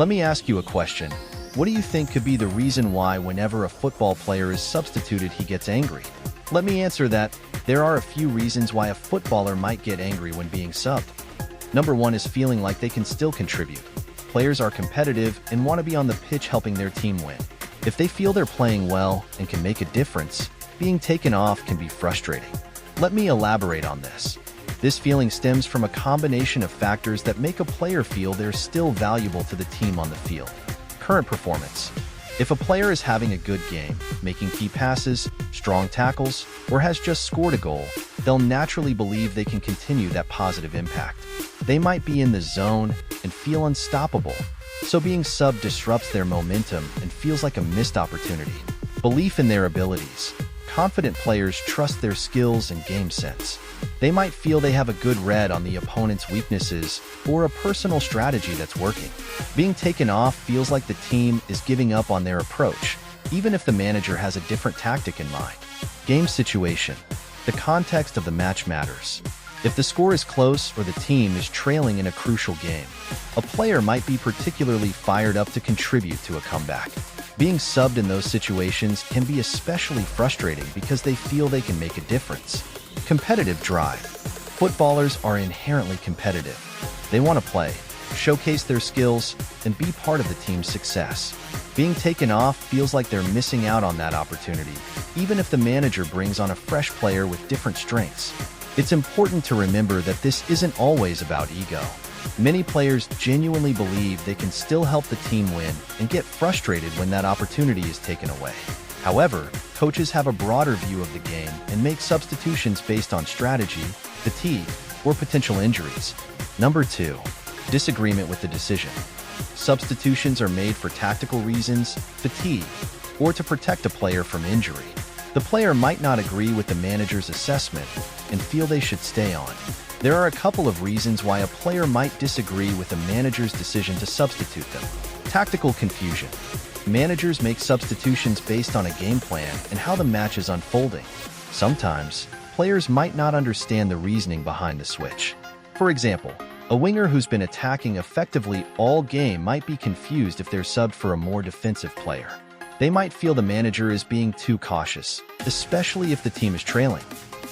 Let me ask you a question. What do you think could be the reason why whenever a football player is substituted, he gets angry? Let me answer that. There are a few reasons why a footballer might get angry when being subbed. Number one is feeling like they can still contribute. Players are competitive and want to be on the pitch helping their team win. If they feel they're playing well and can make a difference, being taken off can be frustrating. Let me elaborate on this. This feeling stems from a combination of factors that make a player feel they're still valuable to the team on the field. Current performance. If a player is having a good game, making key passes, strong tackles, or has just scored a goal, they'll naturally believe they can continue that positive impact. They might be in the zone and feel unstoppable, so being subbed disrupts their momentum and feels like a missed opportunity. Belief in their abilities. Confident players trust their skills and game sense. They might feel they have a good read on the opponent's weaknesses or a personal strategy that's working. Being taken off feels like the team is giving up on their approach, even if the manager has a different tactic in mind. Game situation. The context of the match matters. If the score is close or the team is trailing in a crucial game, a player might be particularly fired up to contribute to a comeback. Being subbed in those situations can be especially frustrating because they feel they can make a difference. Competitive drive. Footballers are inherently competitive. They want to play, showcase their skills, and be part of the team's success. Being taken off feels like they're missing out on that opportunity, even if the manager brings on a fresh player with different strengths. It's important to remember that this isn't always about ego. Many players genuinely believe they can still help the team win and get frustrated when that opportunity is taken away. However, coaches have a broader view of the game and make substitutions based on strategy, fatigue, or potential injuries. Number 2. Disagreement with the decision. Substitutions are made for tactical reasons, fatigue, or to protect a player from injury. The player might not agree with the manager's assessment and feel they should stay on. There are a couple of reasons why a player might disagree with the manager's decision to substitute them. Tactical confusion. Managers make substitutions based on a game plan and how the match is unfolding. Sometimes, players might not understand the reasoning behind the switch. For example, a winger who's been attacking effectively all game might be confused if they're subbed for a more defensive player. They might feel the manager is being too cautious, especially if the team is trailing.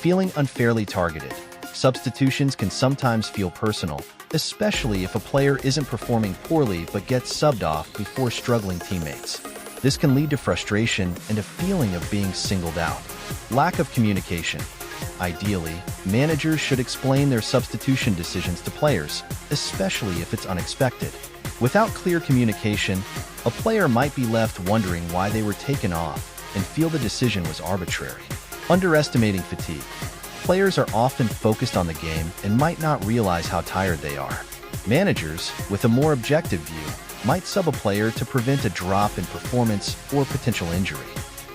Feeling unfairly targeted. Substitutions can sometimes feel personal, especially if a player isn't performing poorly but gets subbed off before struggling teammates. This can lead to frustration and a feeling of being singled out. Lack of communication. Ideally, managers should explain their substitution decisions to players, especially if it's unexpected. Without clear communication, a player might be left wondering why they were taken off and feel the decision was arbitrary. Underestimating fatigue. Players are often focused on the game and might not realize how tired they are. Managers, with a more objective view, might sub a player to prevent a drop in performance or potential injury.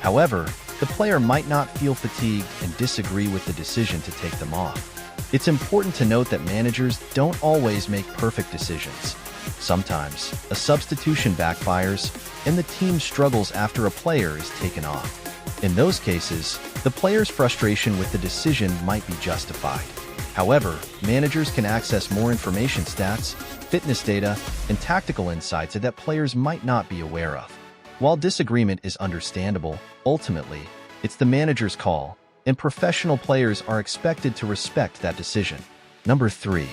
However, the player might not feel fatigued and disagree with the decision to take them off. It's important to note that managers don't always make perfect decisions. Sometimes, a substitution backfires and the team struggles after a player is taken off. In those cases, the player's frustration with the decision might be justified. However, managers can access more information, stats, fitness data, and tactical insights that players might not be aware of. While disagreement is understandable, ultimately, it's the manager's call, and professional players are expected to respect that decision. Number 3.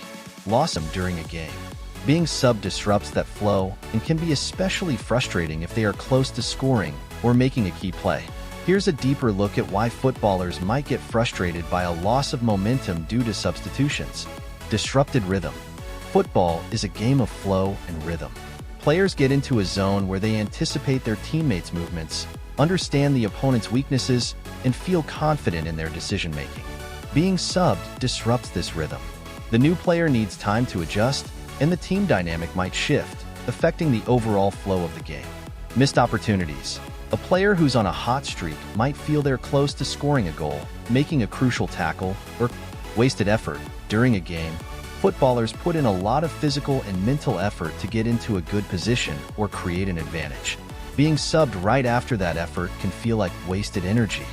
Loss during a game. Being subbed disrupts that flow and can be especially frustrating if they are close to scoring or making a key play. Here's a deeper look at why footballers might get frustrated by a loss of momentum due to substitutions. Disrupted rhythm. Football is a game of flow and rhythm. Players get into a zone where they anticipate their teammates' movements, understand the opponent's weaknesses, and feel confident in their decision-making. Being subbed disrupts this rhythm. The new player needs time to adjust, and the team dynamic might shift, affecting the overall flow of the game. Missed opportunities. A player who's on a hot streak might feel they're close to scoring a goal, making a crucial tackle, or wasted effort. During a game, footballers put in a lot of physical and mental effort to get into a good position or create an advantage. Being subbed right after that effort can feel like wasted energy.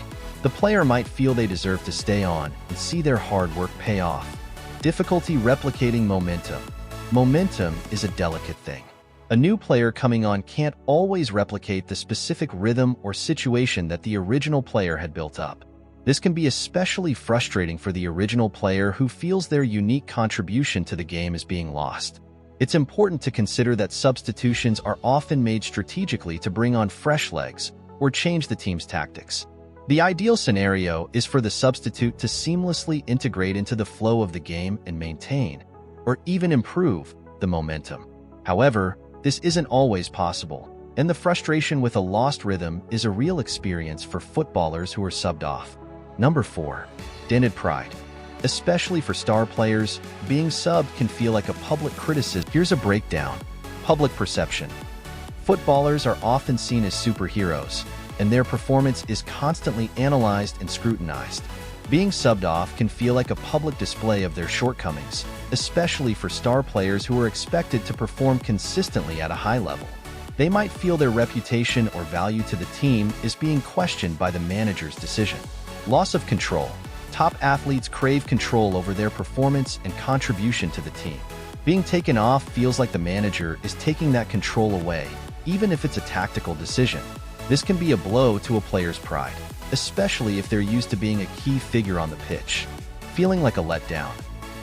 The player might feel they deserve to stay on and see their hard work pay off. Difficulty replicating momentum. Momentum is a delicate thing. A new player coming on can't always replicate the specific rhythm or situation that the original player had built up. This can be especially frustrating for the original player who feels their unique contribution to the game is being lost. It's important to consider that substitutions are often made strategically to bring on fresh legs or change the team's tactics. The ideal scenario is for the substitute to seamlessly integrate into the flow of the game and maintain, or even improve, the momentum. However, this isn't always possible, and the frustration with a lost rhythm is a real experience for footballers who are subbed off. Number 4. Dented pride. Especially for star players, being subbed can feel like a public criticism. Here's a breakdown. Public perception. Footballers are often seen as superheroes, and their performance is constantly analyzed and scrutinized. Being subbed off can feel like a public display of their shortcomings, especially for star players who are expected to perform consistently at a high level. They might feel their reputation or value to the team is being questioned by the manager's decision. Loss of control. Top athletes crave control over their performance and contribution to the team. Being taken off feels like the manager is taking that control away, even if it's a tactical decision. This can be a blow to a player's pride, especially if they're used to being a key figure on the pitch. Feeling like a letdown.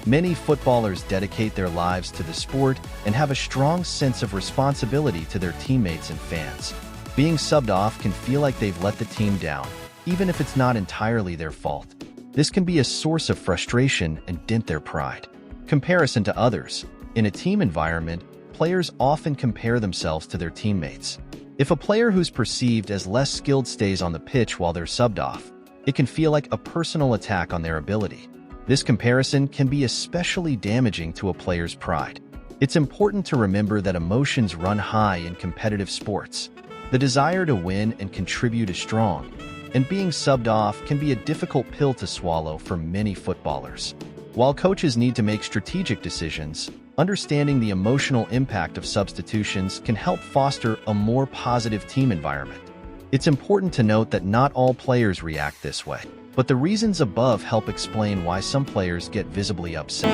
Many footballers dedicate their lives to the sport and have a strong sense of responsibility to their teammates and fans. Being subbed off can feel like they've let the team down, even if it's not entirely their fault. This can be a source of frustration and dent their pride. Comparison to others. In a team environment, players often compare themselves to their teammates. If a player who's perceived as less skilled stays on the pitch while they're subbed off, it can feel like a personal attack on their ability. This comparison can be especially damaging to a player's pride. It's important to remember that emotions run high in competitive sports. The desire to win and contribute is strong, and being subbed off can be a difficult pill to swallow for many footballers. While coaches need to make strategic decisions, understanding the emotional impact of substitutions can help foster a more positive team environment. It's important to note that not all players react this way, but the reasons above help explain why some players get visibly upset.